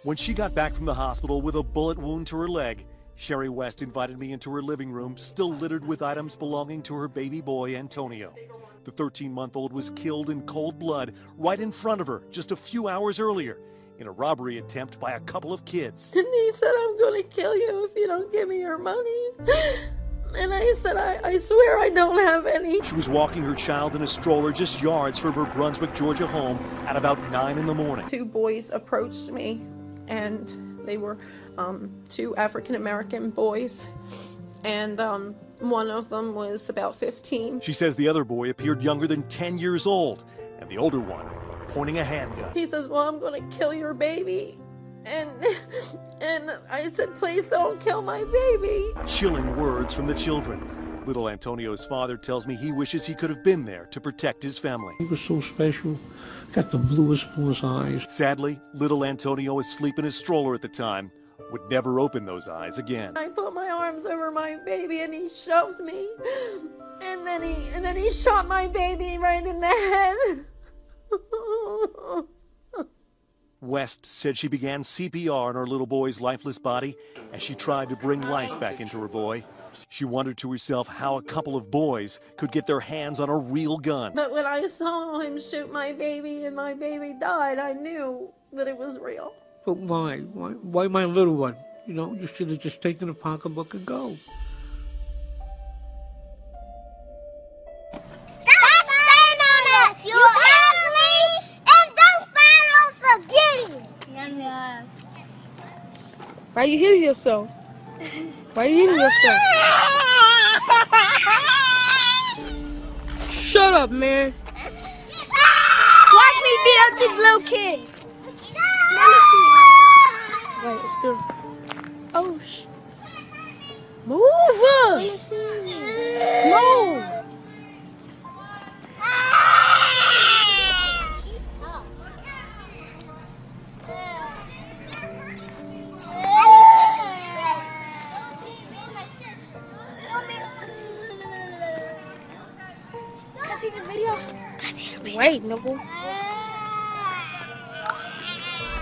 When she got back from the hospital with a bullet wound to her leg, Sherry West invited me into her living room, still littered with items belonging to her baby boy, Antonio. The 13-month-old was killed in cold blood right in front of her just a few hours earlier in a robbery attempt by a couple of kids. And he said, "I'm going to kill you if you don't give me your money." And I said, I swear I don't have any. She was walking her child in a stroller just yards from her Brunswick, Georgia home at about 9 in the morning. Two boys approached me, and they were two African-American boys, and one of them was about 15. She says the other boy appeared younger than 10 years old, and the older one pointing a handgun. He says, "Well, I'm going to kill your baby." And I said, "Please don't kill my baby." Chilling words from the children. Little Antonio's father tells me he wishes he could have been there to protect his family. He was so special, got the bluest eyes. Sadly, little Antonio, asleep in his stroller at the time, would never open those eyes again. I put my arms over my baby and he shoves me. And then he shot my baby right in the head. West said she began CPR on her little boy's lifeless body as she tried to bring life back into her boy. She wondered to herself how a couple of boys could get their hands on a real gun. But when I saw him shoot my baby and my baby died, I knew that it was real. But why? Why my little one? You know, you should have just taken the pocketbook and go. Stop spitting on us, you ugly! And don't spit on us again! Why are you hitting yourself? Why are you hitting yourself? Shut up, man. Watch me beat up this little kid. Let me see. Wait, it's still. Oh, move! Let me see. Move! See the video? Wait, Nibble.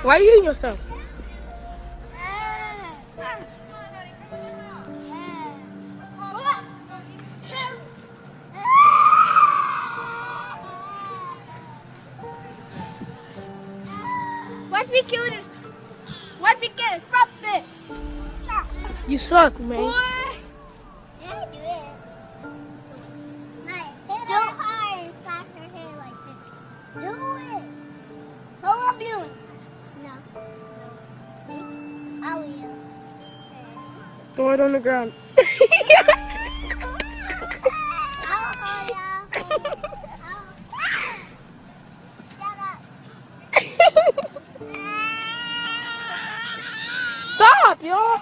Why are you hitting yourself? Watch me kill this. Watch me kill it. Stop it. Stop. You suck, man. Boy. Yeah, do it. Don't hide and slash her hair like this. Do it. Call ambulance. No. I will. Throw it on the ground. Stop, y'all.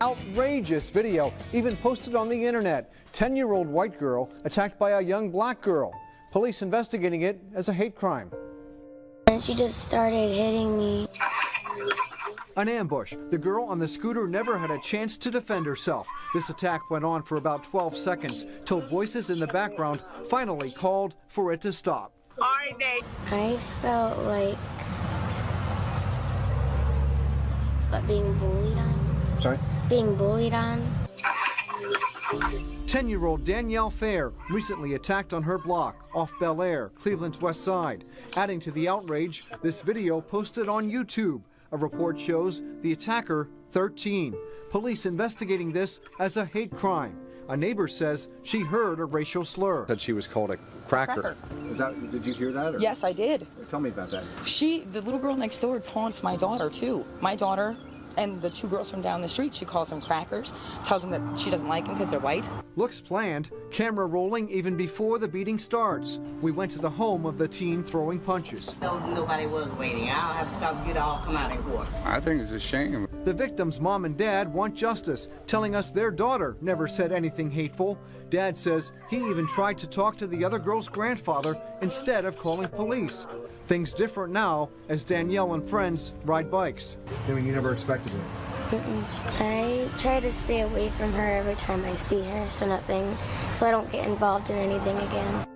Outrageous video, even posted on the internet. 10-year-old white girl attacked by a young black girl. Police investigating it as a hate crime. And she just started hitting me. An ambush. The girl on the scooter never had a chance to defend herself. This attack went on for about 12 seconds till voices in the background finally called for it to stop. I felt like being bullied on. Sorry? Being bullied on. 10-year-old Danielle Fair recently attacked on her block off Bel Air, Cleveland's west side. Adding to the outrage, this video posted on YouTube. A report shows the attacker 13. Police investigating this as a hate crime. A neighbor says she heard a racial slur. Said she was called a cracker. Did you hear that? Or? Yes, I did. Tell me about that. The little girl next door taunts my daughter too. My daughter and the two girls from down the street, she calls them crackers, tells them that she doesn't like them because they're white. Looks planned, camera rolling even before the beating starts. We went to the home of the teen throwing punches. Nobody was waiting. I'll have to talk to you to all come out in court. I think it's a shame. The victim's mom and dad want justice, telling us their daughter never said anything hateful. Dad says he even tried to talk to the other girl's grandfather instead of calling police. Things different now as Danielle and friends ride bikes. I mean, you never expected it. I try to stay away from her every time I see her, so I don't get involved in anything again.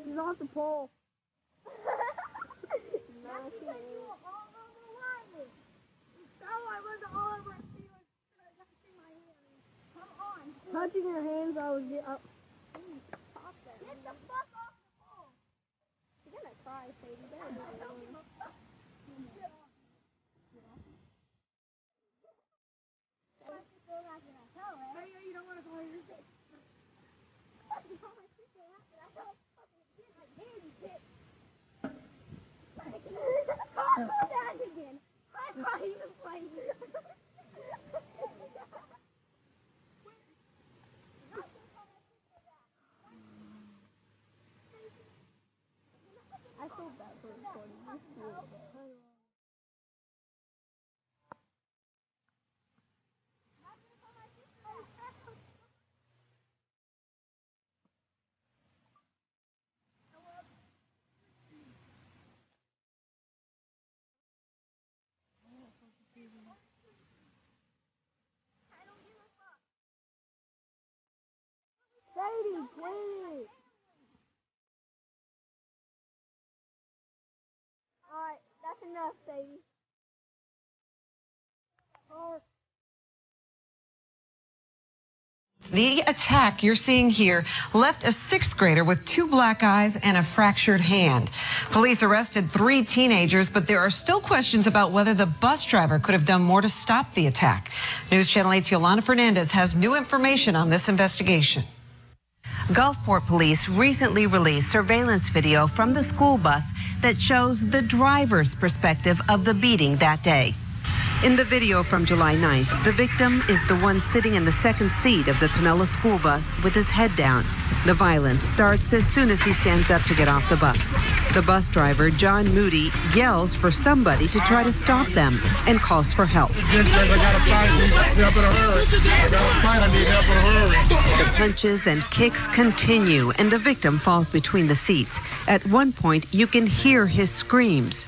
He's off the pole. Touching your hands, I would get up. Get the fuck off the pole! You're gonna cry, Sadie. You don't want to call your sister. Calm down again. I thought he was playing. I feel bad for recording this. Sadie, please. Alright, that's enough, Sadie. The attack you're seeing here left a 6th grader with 2 black eyes and a fractured hand. Police arrested 3 teenagers, but there are still questions about whether the bus driver could have done more to stop the attack. News Channel 8's Yolanda Fernandez has new information on this investigation. Gulfport police recently released surveillance video from the school bus that shows the driver's perspective of the beating that day. In the video from July 9th, the victim is the one sitting in the second seat of the Pinellas school bus with his head down. The violence starts as soon as he stands up to get off the bus. The bus driver, John Moody, yells for somebody to try to stop them and calls for help. The punches and kicks continue, and the victim falls between the seats. At one point, you can hear his screams.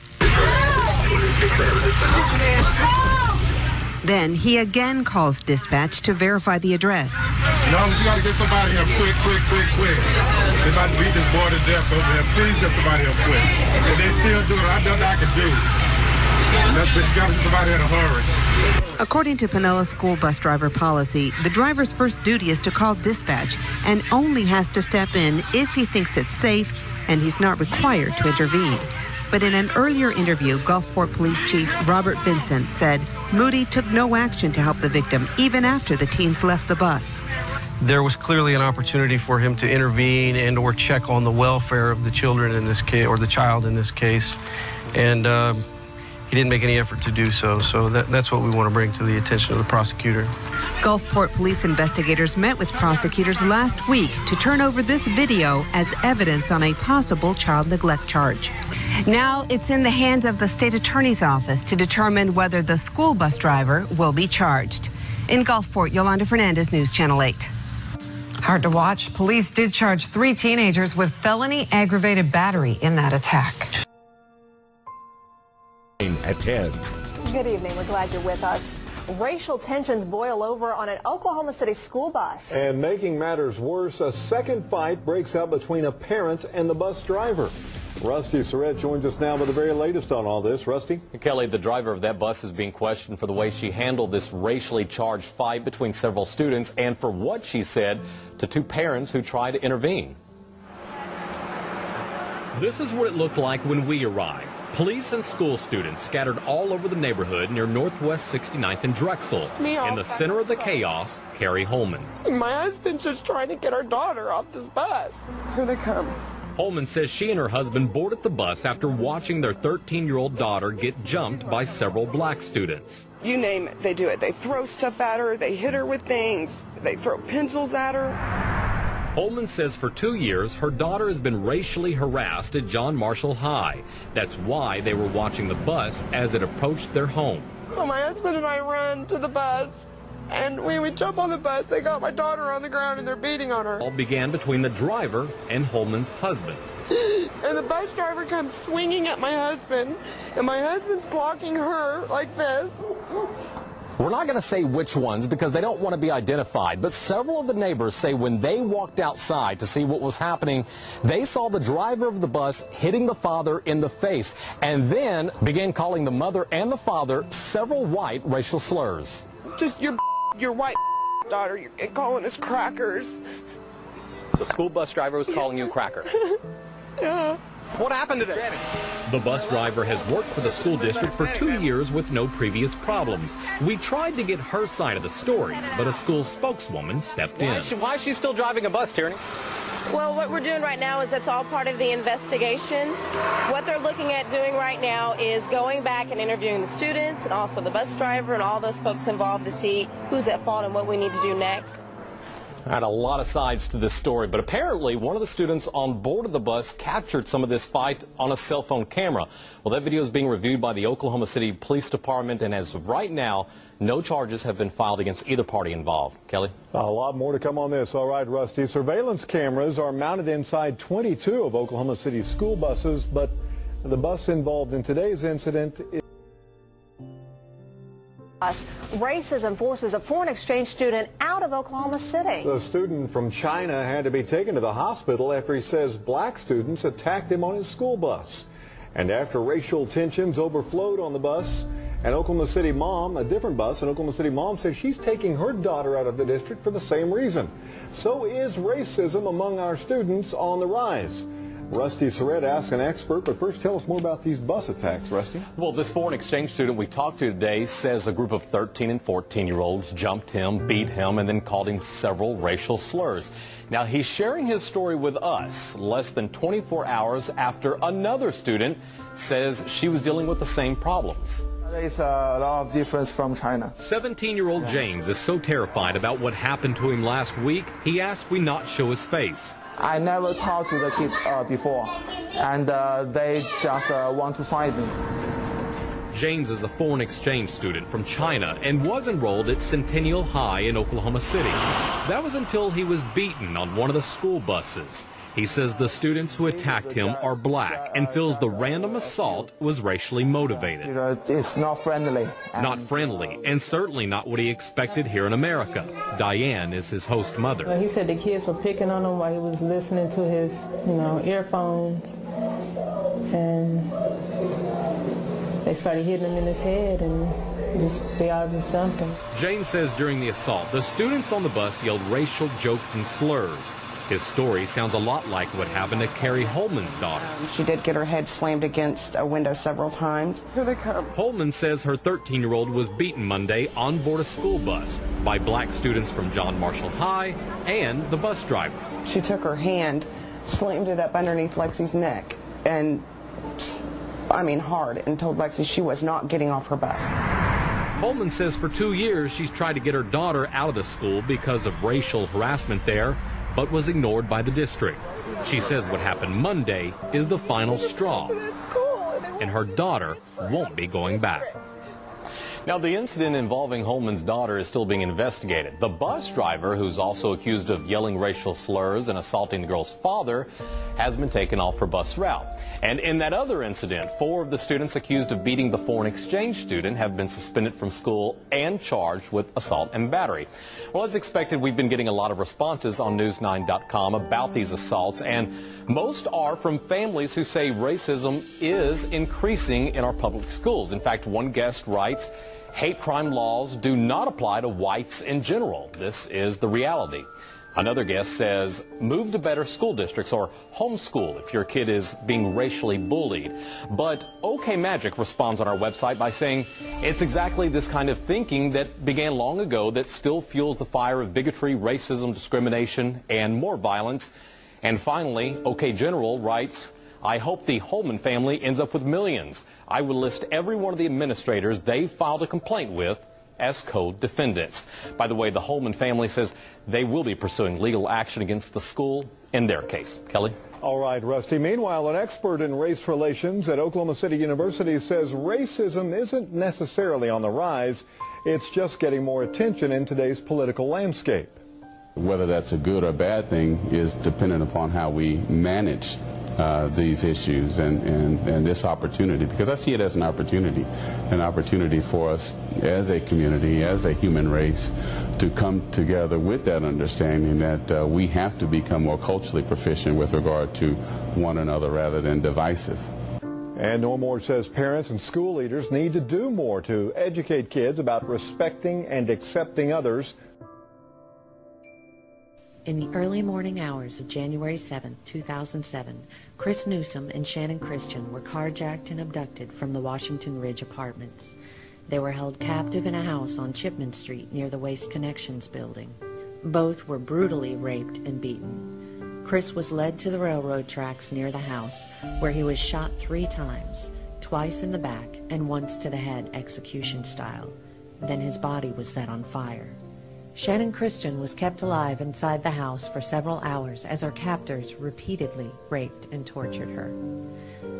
Then he again calls dispatch to verify the address. No, you got to get somebody here quick. They're about to beat this boy to death over here. Please get somebody here quick. If they still do it, I know I can do it. That's what you got to get somebody in a hurry. According to Pinellas school bus driver policy, the driver's first duty is to call dispatch and only has to step in if he thinks it's safe and he's not required to intervene. But in an earlier interview, Gulfport Police Chief Robert Vincent said Moody took no action to help the victim, even after the teens left the bus. There was clearly an opportunity for him to intervene and or check on the welfare of the children in this case, or the child in this case, and he didn't make any effort to do so. So that's what we want to bring to the attention of the prosecutor. Gulfport police investigators met with prosecutors last week to turn over this video as evidence on a possible child neglect charge. Now it's in the hands of the state attorney's office to determine whether the school bus driver will be charged. In Gulfport, Yolanda Fernandez, News Channel 8. Hard to watch. Police did charge 3 teenagers with felony aggravated battery in that attack. At 10. Good evening. We're glad you're with us. Racial tensions boil over on an Oklahoma City school bus. And making matters worse, a second fight breaks out between a parent and the bus driver. Rusty Surratt joins us now with the very latest on all this. Rusty? Kelly, the driver of that bus is being questioned for the way she handled this racially charged fight between several students and for what she said to 2 parents who tried to intervene. This is what it looked like when we arrived. Police and school students scattered all over the neighborhood near Northwest 69th and Drexel. In the center of the chaos, Carrie Holman. My husband's just trying to get our daughter off this bus. Here they come. Holman says she and her husband boarded the bus after watching their 13-year-old daughter get jumped by several black students. You name it, they do it. They throw stuff at her, they hit her with things, they throw pencils at her. Holman says for 2 years, her daughter has been racially harassed at John Marshall High. That's why they were watching the bus as it approached their home. So my husband and I ran to the bus, and when we jump on the bus, they got my daughter on the ground and they're beating on her. All began between the driver and Holman's husband. And the bus driver comes swinging at my husband, and my husband's blocking her like this. We're not going to say which ones because they don't want to be identified, but several of the neighbors say when they walked outside to see what was happening, they saw the driver of the bus hitting the father in the face and then began calling the mother and the father several white racial slurs. Just your white daughter, you're calling us crackers. The school bus driver was calling you a cracker. Yeah. What happened today? The bus driver has worked for the school district for 2 years with no previous problems. We tried to get her side of the story, but a school spokeswoman stepped in. Why is she still driving a bus, Tierney? Well, what we're doing right now is that's all part of the investigation. What they're looking at doing right now is going back and interviewing the students and also the bus driver and all those folks involved to see who's at fault and what we need to do next. I had a lot of sides to this story, but apparently one of the students on board of the bus captured some of this fight on a cell phone camera. Well, that video is being reviewed by the Oklahoma City Police Department, and as of right now, no charges have been filed against either party involved. Kelly? A lot more to come on this. All right, Rusty. Surveillance cameras are mounted inside 22 of Oklahoma City's school buses, but the bus involved in today's incident is Racism forces a foreign exchange student out of Oklahoma City. The student from China had to be taken to the hospital after he says black students attacked him on his school bus. And after racial tensions overflowed on the bus, an Oklahoma City mom, a different bus, an Oklahoma City mom says she's taking her daughter out of the district for the same reason. So is racism among our students on the rise? Rusty Surratt asks an expert, but first tell us more about these bus attacks, Rusty. Well, this foreign exchange student we talked to today says a group of 13 and 14-year-olds jumped him, beat him, and then called him several racial slurs. Now, he's sharing his story with us less than 24 hours after another student says she was dealing with the same problems. There is a lot of difference from China. 17-year-old James is so terrified about what happened to him last week, he asked we not show his face. I never talked to the kids before, and they just want to fight me. James is a foreign exchange student from China and was enrolled at Centennial High in Oklahoma City. That was until he was beaten on one of the school buses. He says the students who attacked him are black and feels the random assault was racially motivated. It's not friendly. Not friendly, and certainly not what he expected here in America. Diane is his host mother. He said the kids were picking on him while he was listening to his, earphones, and they started hitting him in his head, and they all just jumped him. James says during the assault, the students on the bus yelled racial jokes and slurs. His story sounds a lot like what happened to Carrie Holman's daughter. She did get her head slammed against a window several times. Here they come. Holman says her 13-year-old was beaten Monday on board a school bus by black students from John Marshall High and the bus driver. She took her hand, slammed it up underneath Lexi's neck, and, hard, and told Lexi she was not getting off her bus. Holman says for 2 years she's tried to get her daughter out of the school because of racial harassment there, but was ignored by the district. She says what happened Monday is the final straw, and her daughter won't be going back. Now, the incident involving Holman's daughter is still being investigated. The bus driver, who's also accused of yelling racial slurs and assaulting the girl's father, has been taken off her bus route. And in that other incident, 4 of the students accused of beating the foreign exchange student have been suspended from school and charged with assault and battery. Well, as expected, we've been getting a lot of responses on News9.com about these assaults, and most are from families who say racism is increasing in our public schools. In fact, one guest writes, hate crime laws do not apply to whites in general. This is the reality. Another guest says, move to better school districts or homeschool if your kid is being racially bullied. But OK Magic responds on our website by saying it's exactly this kind of thinking that began long ago that still fuels the fire of bigotry, racism, discrimination, and more violence. And finally, OK General writes, I hope the Holman family ends up with millions. I would list every one of the administrators they filed a complaint with as co-defendants. By the way, the Holman family says they will be pursuing legal action against the school in their case. Kelly? All right, Rusty. Meanwhile, an expert in race relations at Oklahoma City University says racism isn't necessarily on the rise. It's just getting more attention in today's political landscape. Whether that's a good or bad thing is dependent upon how we manage these issues and this opportunity, because I see it as an opportunity for us as a community, as a human race, to come together with that understanding that we have to become more culturally proficient with regard to one another rather than divisive. And Norm Moore says parents and school leaders need to do more to educate kids about respecting and accepting others. In the early morning hours of January 7, 2007, Chris Newsom and Shannon Christian were carjacked and abducted from the Washington Ridge Apartments. They were held captive in a house on Chipman Street near the Waste Connections building. Both were brutally raped and beaten. Chris was led to the railroad tracks near the house, where he was shot 3 times, twice in the back and once to the head execution style. Then his body was set on fire. Shannon Christian was kept alive inside the house for several hours as her captors repeatedly raped and tortured her.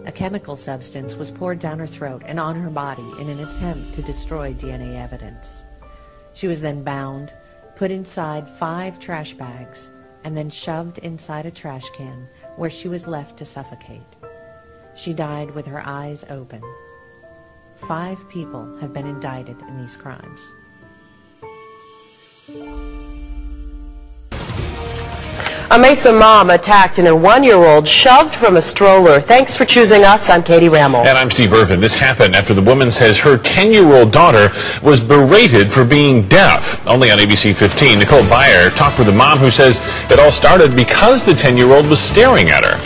A chemical substance was poured down her throat and on her body in an attempt to destroy DNA evidence. She was then bound, put inside 5 trash bags, and then shoved inside a trash can where she was left to suffocate. She died with her eyes open. 5 people have been indicted in these crimes. A Mesa mom attacked and her 1-year-old shoved from a stroller. Thanks for choosing us. I'm Katie Rammel. And I'm Steve Irvin. This happened after the woman says her 10-year-old daughter was berated for being deaf. Only on ABC 15, Nicole Byer talked with a mom who says it all started because the 10-year-old was staring at her.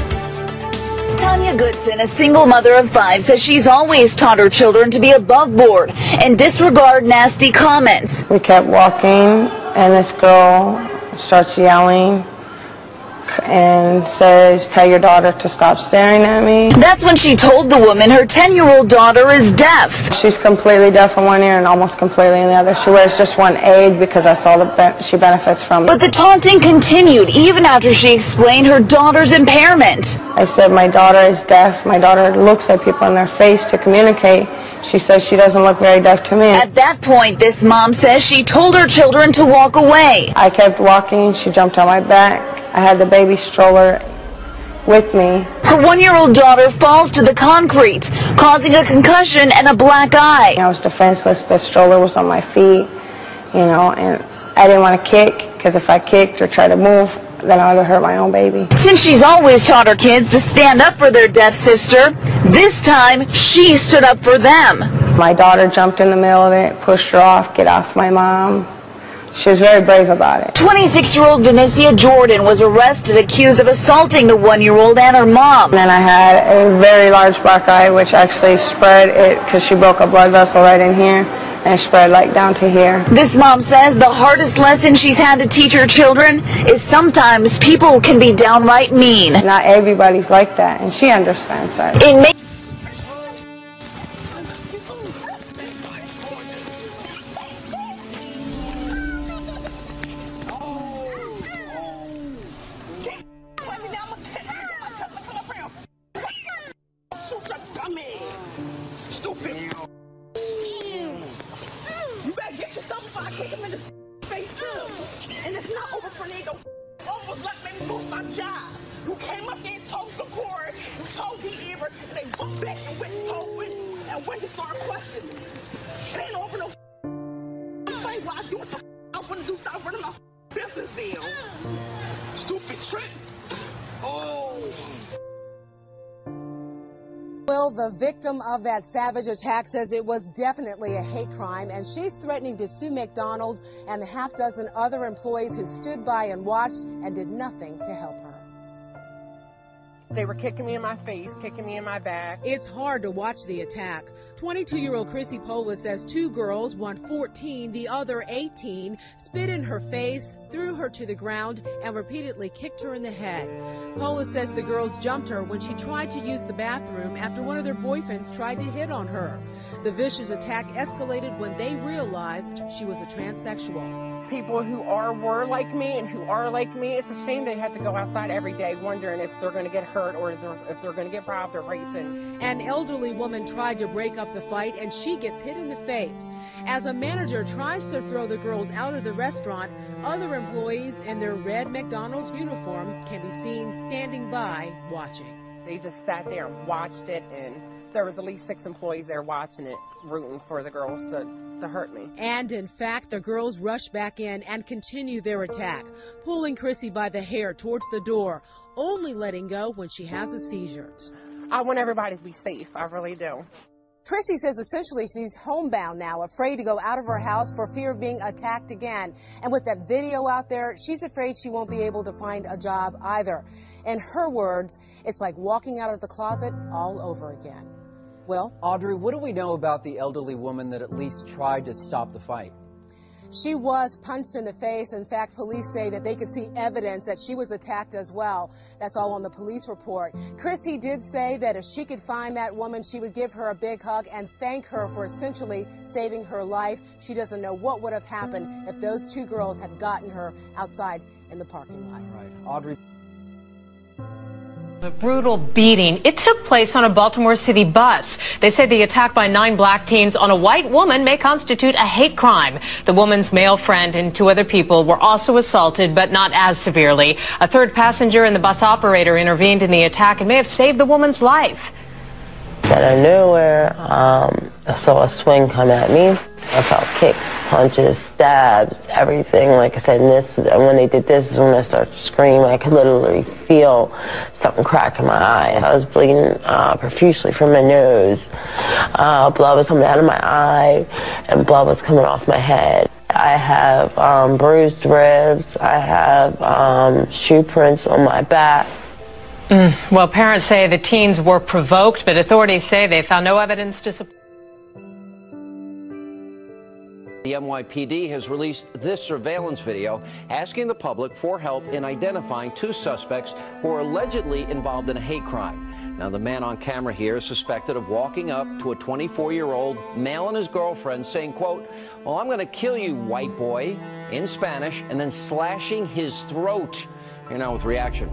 Tanya Goodson, a single mother of 5, says she's always taught her children to be above board and disregard nasty comments. We kept walking, and this girl starts yelling and says, "Tell your daughter to stop staring at me." That's when she told the woman her 10-year-old daughter is deaf. She's completely deaf in one ear and almost completely in the other. She wears just one aid because that's all that she benefits from. But the taunting continued even after she explained her daughter's impairment. I said, "My daughter is deaf. My daughter looks at people in their face to communicate." She says she doesn't look very deaf to me. At that point, this mom says she told her children to walk away. I kept walking. She jumped on my back. I had the baby stroller with me. Her 1-year-old daughter falls to the concrete, causing a concussion and a black eye. I was defenseless. The stroller was on my feet, and I didn't want to kick, because if I kicked or tried to move, then I would have hurt my own baby. Since she's always taught her kids to stand up for their deaf sister, this time she stood up for them. My daughter jumped in the middle of it, pushed her off, "Get off my mom." She was very brave about it. 26-year-old Vinicia Jordan was arrested accused of assaulting the 1-year-old and her mom. And then I had a very large black eye, which actually spread it because she broke a blood vessel right in here, and it spread like down to here. This mom says the hardest lesson she's had to teach her children is sometimes people can be downright mean. Not everybody's like that, and she understands that. You better get yourself before I kick him in the face too. And it's not over for Nate. Almost let me lose my job. You came up there and told the court, you told the Ever, and they booked back and went and told Wendy, and Wendy started questioning. It ain't over no fight. Why I do what the I want to do, start running my business deal. Stupid trick. Oh. Well, the victim of that savage attack says it was definitely a hate crime, and she's threatening to sue McDonald's and the half-dozen other employees who stood by and watched and did nothing to help her. They were kicking me in my face, kicking me in my back. It's hard to watch the attack. 22-year-old Chrissy Polis says 2 girls, one 14, the other 18, spit in her face, threw her to the ground, and repeatedly kicked her in the head. Polis says the girls jumped her when she tried to use the bathroom after one of their boyfriends tried to hit on her. The vicious attack escalated when they realized she was a transsexual. People who were like me and who are like me, it's a shame they have to go outside every day wondering if they're going to get hurt or if they're going to get robbed or raped. An elderly woman tried to break up the fight, and she gets hit in the face. As a manager tries to throw the girls out of the restaurant, other employees in their red McDonald's uniforms can be seen standing by watching. They just sat there and watched it, and there was at least 6 employees there watching it, rooting for the girls to hurt me. And in fact, the girls rushed back in and continued their attack, pulling Chrissy by the hair towards the door, only letting go when she has a seizure. I want everybody to be safe. I really do. Chrissy says essentially she's homebound now, afraid to go out of her house for fear of being attacked again. And with that video out there, she's afraid she won't be able to find a job either. In her words, it's like walking out of the closet all over again. Will? Audrey, what do we know about the elderly woman that at least tried to stop the fight? She was punched in the face. In fact, police say that they could see evidence that she was attacked as well. That's all on the police report. Chrissy did say that if she could find that woman, she would give her a big hug and thank her for essentially saving her life. She doesn't know what would have happened if those 2 girls had gotten her outside in the parking lot. Right. Audrey. A brutal beating. It took place on a Baltimore City bus. They say the attack by 9 black teens on a white woman may constitute a hate crime. The woman's male friend and 2 other people were also assaulted, but not as severely. A 3rd passenger and the bus operator intervened in the attack and may have saved the woman's life. Out of nowhere, I saw a swing come at me. I felt kicks, punches, stabs, everything. Like I said, and when they did this is when I started to scream. I could literally feel something crack in my eye. I was bleeding profusely from my nose. Blood was coming out of my eye, and blood was coming off my head. I have bruised ribs. I have shoe prints on my back. Well, parents say the teens were provoked, but authorities say they found no evidence to support. The NYPD has released this surveillance video asking the public for help in identifying 2 suspects who are allegedly involved in a hate crime. Now, the man on camera here is suspected of walking up to a 24-year-old male and his girlfriend saying, quote, "Well, I'm going to kill you, white boy," in Spanish, and then slashing his throat. Here now with reaction.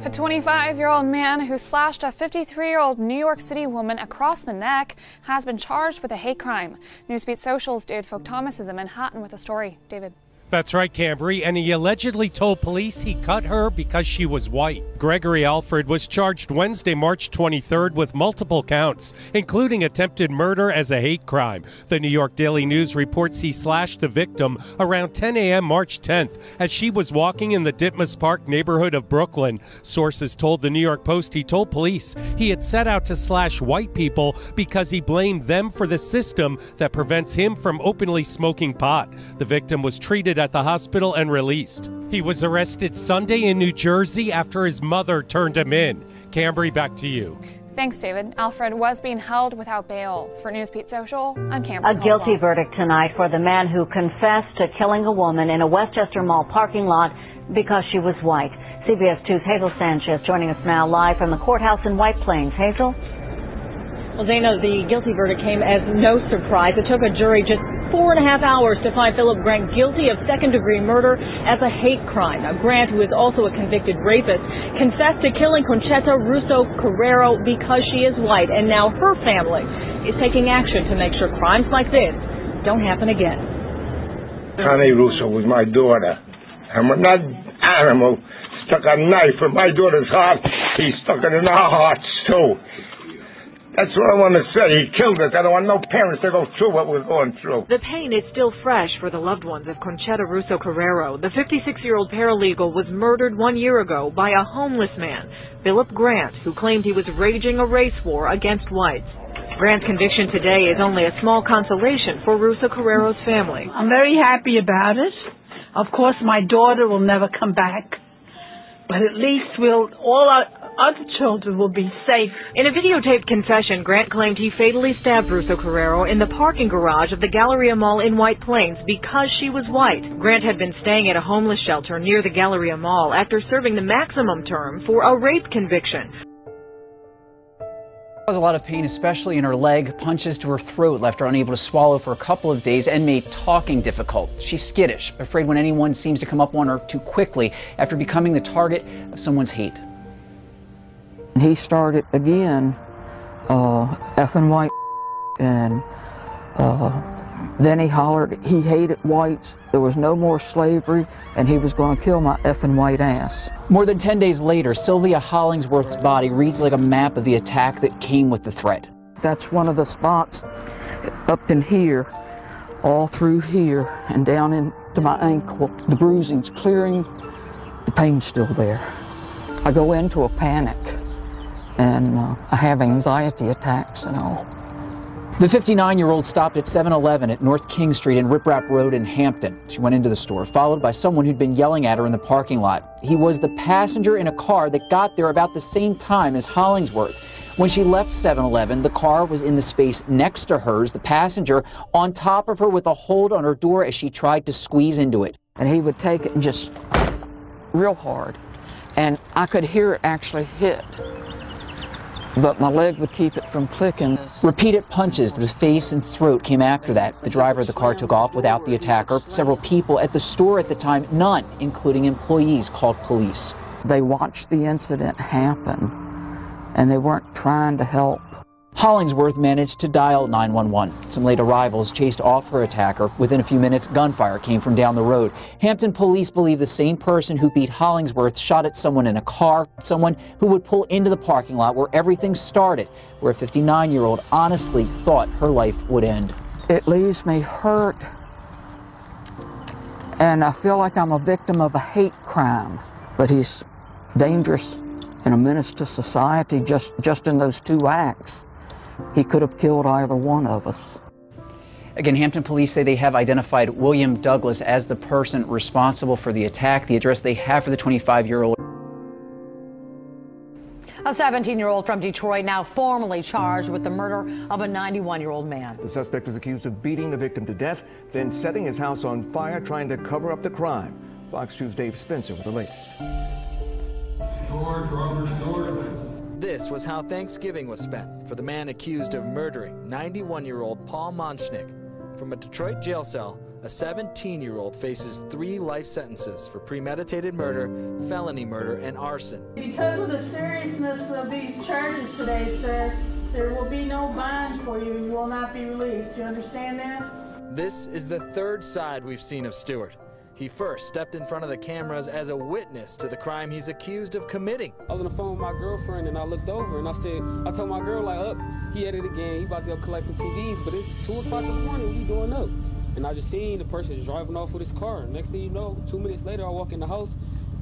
A 25-year-old man who slashed a 53-year-old New York City woman across the neck has been charged with a hate crime. Newsbeat Social's David Folk-Thomas is in Manhattan with a story. David. That's right, Cambry, and he allegedly told police he cut her because she was white. Gregory Alfred was charged Wednesday, March 23rd with multiple counts, including attempted murder as a hate crime. The New York Daily News reports he slashed the victim around 10 a.m. March 10th as she was walking in the Ditmas Park neighborhood of Brooklyn. Sources told the New York Post he told police he had set out to slash white people because he blamed them for the system that prevents him from openly smoking pot. The victim was treated at the hospital and released. He was arrested Sunday in New Jersey after his mother turned him in. Cambry, back to you. Thanks, David. Alfred was being held without bail. For Newsbeat Social, I'm Cambry. A guilty verdict tonight for the man who confessed to killing a woman in a Westchester Mall parking lot because she was white. CBS 2's Hazel Sanchez joining us now live from the courthouse in White Plains. Hazel? Well, Dana, the guilty verdict came as no surprise. It took a jury just 4.5 hours to find Philip Grant guilty of second-degree murder as a hate crime. Now, Grant, who is also a convicted rapist, confessed to killing Conchetta Russo Carrero because she is white, and now her family is taking action to make sure crimes like this don't happen again. Connie Russo was my daughter, and when that animal stuck a knife in my daughter's heart, he stuck it in our hearts, too. That's what I want to say. He killed us. I don't want no parents to go through what we're going through. The pain is still fresh for the loved ones of Conchetta Russo Carrero. The 56-year-old paralegal was murdered 1 year ago by a homeless man, Philip Grant, who claimed he was raging a race war against whites. Grant's conviction today is only a small consolation for Russo Carrero's family. I'm very happy about it. Of course, my daughter will never come back, but at least all our other children will be safe. In a videotaped confession, Grant claimed he fatally stabbed Russo Carrero in the parking garage of the Galleria Mall in White Plains because she was white. Grant had been staying at a homeless shelter near the Galleria Mall after serving the maximum term for a rape conviction. There was a lot of pain, especially in her leg. Punches to her throat left her unable to swallow for a couple of days and made talking difficult. She's skittish, afraid when anyone seems to come up on her too quickly after becoming the target of someone's hate. He started again, effing white and Then he hollered he hated whites, there was no more slavery, and he was going to kill my effing white ass. More than 10 days later, Sylvia Hollingsworth's body reads like a map of the attack that came with the threat. That's one of the spots up in here, all through here, and down into my ankle. The bruising's clearing, the pain's still there. I go into a panic, and I have anxiety attacks and all. The 59-year-old stopped at 7-Eleven at North King Street and Rip Rap Road in Hampton. She went into the store, followed by someone who'd been yelling at her in the parking lot. He was the passenger in a car that got there about the same time as Hollingsworth. When she left 7-Eleven, the car was in the space next to hers, the passenger on top of her with a hold on her door as she tried to squeeze into it. And he would take it and just real hard. And I could hear it actually hit. But my leg would keep it from clicking. Repeated punches to the face and throat came after that. The driver of the car took off without the attacker. Several people at the store at the time, none, including employees, called police. They watched the incident happen, and they weren't trying to help. Hollingsworth managed to dial 911. Some late arrivals chased off her attacker. Within a few minutes, gunfire came from down the road. Hampton police believe the same person who beat Hollingsworth shot at someone in a car, someone who would pull into the parking lot where everything started, where a 59-year-old honestly thought her life would end. It leaves me hurt, and I feel like I'm a victim of a hate crime. But he's dangerous and a menace to society just in those two acts. He could have killed either one of us. Again, Hampton police say they have identified William Douglas as the person responsible for the attack. The address they have for the 25-year-old. A 17-year-old from Detroit now formally charged with the murder of a 91-year-old man. The suspect is accused of beating the victim to death, then setting his house on fire, trying to cover up the crime. Fox 2's Dave Spencer with the latest. George Robert George. This was how Thanksgiving was spent for the man accused of murdering 91-year-old Paul Monchnick. From a Detroit jail cell, a 17-year-old faces 3 life sentences for premeditated murder, felony murder, and arson. Because of the seriousness of these charges today, sir, there will be no bond for you. You will not be released. Do you understand that? This is the third side we've seen of Stewart. He first stepped in front of the cameras as a witness to the crime he's accused of committing. I was on the phone with my girlfriend and I looked over and I told my girl, like, he at it again, he about to go collect some TVs, but it's 2 o'clock in the morning, he going up. And I just seen the person just driving off with his car. Next thing you know, 2 minutes later, I walk in the house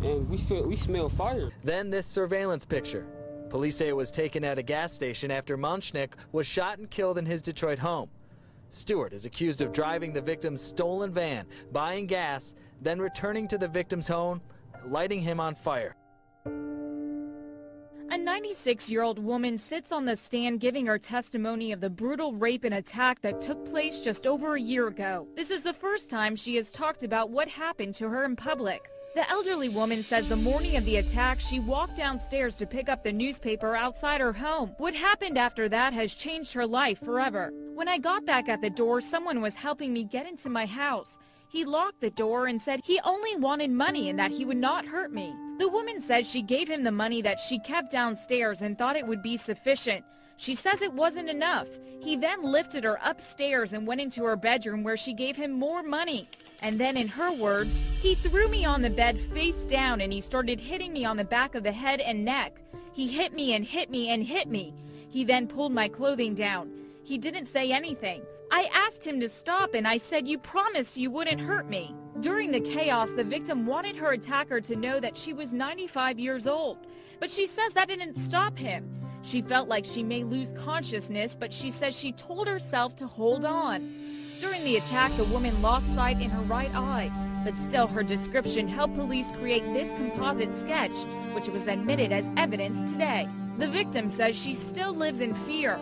and we smell fire. Then this surveillance picture. Police say it was taken at a gas station after Monchnick was shot and killed in his Detroit home. Stewart is accused of driving the victim's stolen van, buying gas, then returning to the victim's home, lighting him on fire. A 96-year-old woman sits on the stand giving her testimony of the brutal rape and attack that took place just over a year ago. This is the first time she has talked about what happened to her in public. The elderly woman says the morning of the attack, she walked downstairs to pick up the newspaper outside her home. What happened after that has changed her life forever. When I got back at the door, someone was helping me get into my house. He locked the door and said he only wanted money and that he would not hurt me. The woman says she gave him the money that she kept downstairs and thought it would be sufficient. She says it wasn't enough. He then lifted her upstairs and went into her bedroom where she gave him more money. And then, in her words, he threw me on the bed face down and he started hitting me on the back of the head and neck. He hit me and hit me and hit me. He then pulled my clothing down. He didn't say anything. I asked him to stop and I said, "You promised you wouldn't hurt me." During the chaos, the victim wanted her attacker to know that she was 95 years old. But she says that didn't stop him. She felt like she may lose consciousness, but she says she told herself to hold on. During the attack, the woman lost sight in her right eye, but still her description helped police create this composite sketch, which was admitted as evidence today. The victim says she still lives in fear.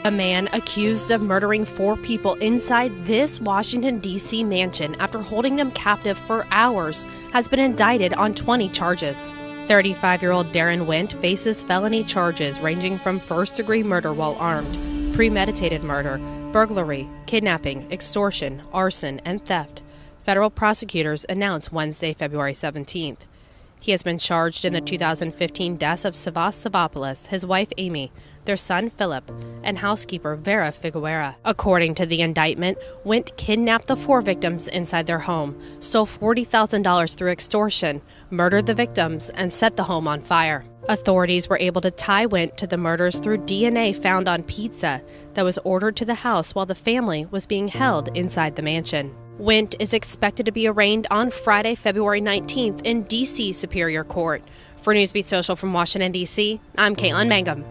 A man accused of murdering 4 people inside this Washington, D.C. mansion after holding them captive for hours has been indicted on 20 charges. 35-year-old Darren Wint faces felony charges ranging from first-degree murder while armed, premeditated murder, burglary, kidnapping, extortion, arson, and theft. Federal prosecutors announced Wednesday, February 17th. He has been charged in the 2015 deaths of Savas Savopoulos, his wife Amy, their son Philip, and housekeeper Vera Figuera. According to the indictment, Wint kidnapped the 4 victims inside their home, stole $40,000 through extortion, murdered the victims, and set the home on fire. Authorities were able to tie Wint to the murders through DNA found on pizza that was ordered to the house while the family was being held inside the mansion. Wint is expected to be arraigned on Friday, February 19th in D.C. Superior Court. For Newsbeat Social from Washington, D.C., I'm Caitlin Mangum.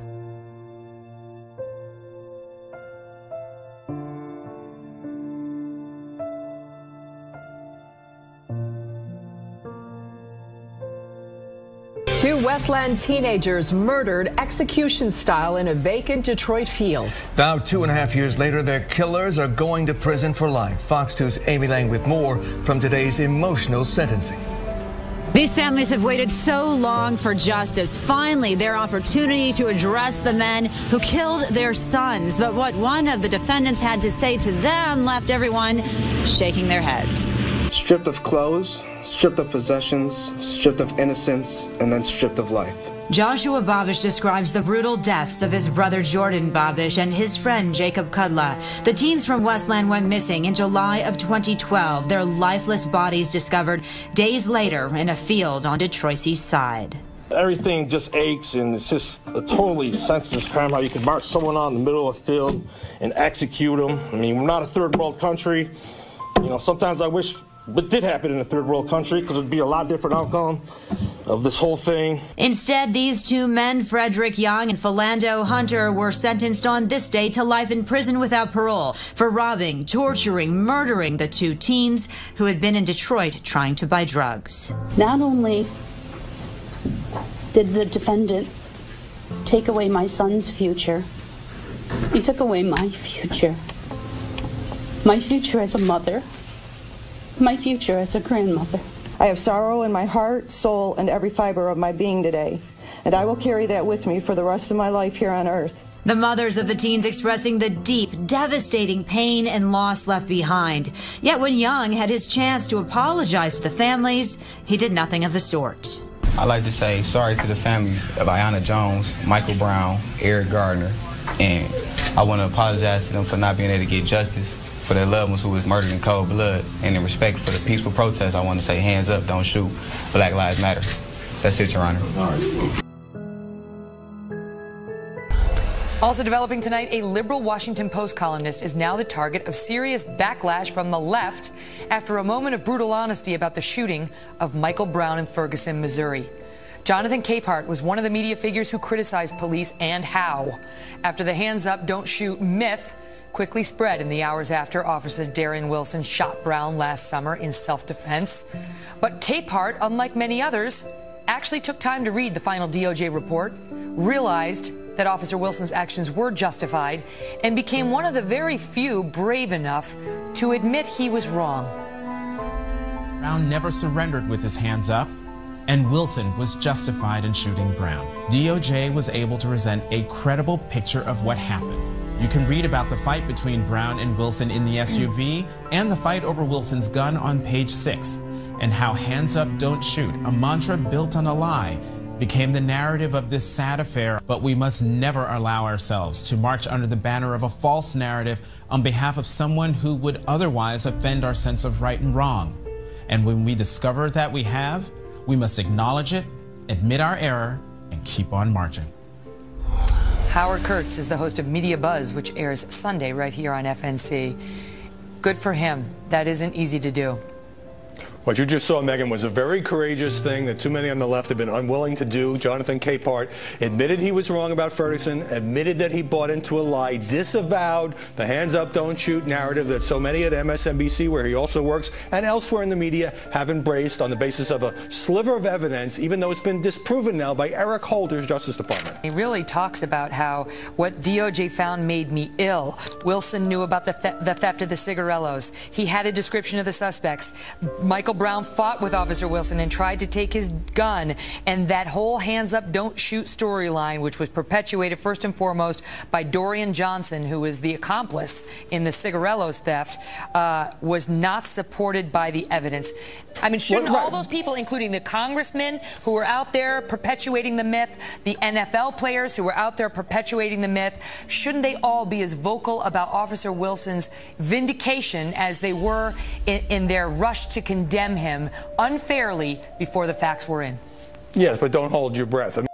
Two Westland teenagers murdered execution-style in a vacant Detroit field. Now, 2.5 years later, their killers are going to prison for life. Fox 2's Amy Lang with more from today's emotional sentencing. These families have waited so long for justice. Finally, their opportunity to address the men who killed their sons. But what one of the defendants had to say to them left everyone shaking their heads. Stripped of clothes, stripped of possessions, stripped of innocence, and then stripped of life. Joshua Babish describes the brutal deaths of his brother Jordan Babish and his friend Jacob Kudla. The teens from Westland went missing in July of 2012. Their lifeless bodies discovered days later in a field on Detroit's east side. Everything just aches, and it's just a totally senseless crime how you can march someone out in the middle of a field and execute them. I mean, we're not a third world country. You know, sometimes I wish it did happen in a third world country because it would be a lot different outcome of this whole thing. Instead, these two men, Frederick Young and Philando Hunter, were sentenced on this day to life in prison without parole for robbing, torturing, murdering the two teens who had been in Detroit trying to buy drugs. Not only did the defendant take away my son's future, he took away my future. My future as a mother, my future as a grandmother. I have sorrow in my heart, soul, and every fiber of my being today, and I will carry that with me for the rest of my life here on earth. The mothers of the teens expressing the deep, devastating pain and loss left behind. Yet when Young had his chance to apologize to the families, he did nothing of the sort. I'd like to say sorry to the families of Ayanna Jones, Michael Brown, Eric Gardner, and I want to apologize to them for not being able to get justice for their loved ones who was murdered in cold blood. And in respect for the peaceful protest, I want to say hands up, don't shoot, Black Lives Matter. That's it, Your Honor. Also developing tonight, a liberal Washington Post columnist is now the target of serious backlash from the left after a moment of brutal honesty about the shooting of Michael Brown in Ferguson, Missouri. Jonathan Capehart was one of the media figures who criticized police and how, after the hands up, don't shoot myth quickly spread in the hours after Officer Darren Wilson shot Brown last summer in self-defense. But Capehart, unlike many others, actually took time to read the final DOJ report, realized that Officer Wilson's actions were justified, and became one of the very few brave enough to admit he was wrong. Brown never surrendered with his hands up, and Wilson was justified in shooting Brown. DOJ was able to present a credible picture of what happened. You can read about the fight between Brown and Wilson in the SUV and the fight over Wilson's gun on page 6, and how hands up, don't shoot, a mantra built on a lie, became the narrative of this sad affair. But we must never allow ourselves to march under the banner of a false narrative on behalf of someone who would otherwise offend our sense of right and wrong. And when we discover that we have, we must acknowledge it, admit our error, and keep on marching. Howard Kurtz is the host of Media Buzz, which airs Sunday right here on FNC. Good for him. That isn't easy to do. What you just saw, Megan, was a very courageous thing that too many on the left have been unwilling to do. Jonathan Capehart admitted he was wrong about Ferguson, admitted that he bought into a lie, disavowed the hands up, don't shoot narrative that so many at MSNBC, where he also works, and elsewhere in the media have embraced on the basis of a sliver of evidence, even though it's been disproven now by Eric Holder's Justice Department. He really talks about how what DOJ found made me ill. Wilson knew about the theft of the cigarellos. He had a description of the suspects. Michael Brown fought with Officer Wilson and tried to take his gun, and that whole hands up, don't shoot storyline, which was perpetuated first and foremost by Dorian Johnson, who was the accomplice in the cigarillos theft, was not supported by the evidence. I mean, shouldn't all those people, including the congressmen who were out there perpetuating the myth, the NFL players who were out there perpetuating the myth, shouldn't they all be as vocal about Officer Wilson's vindication as they were in their rush to condemn him unfairly before the facts were in? Yes, but don't hold your breath.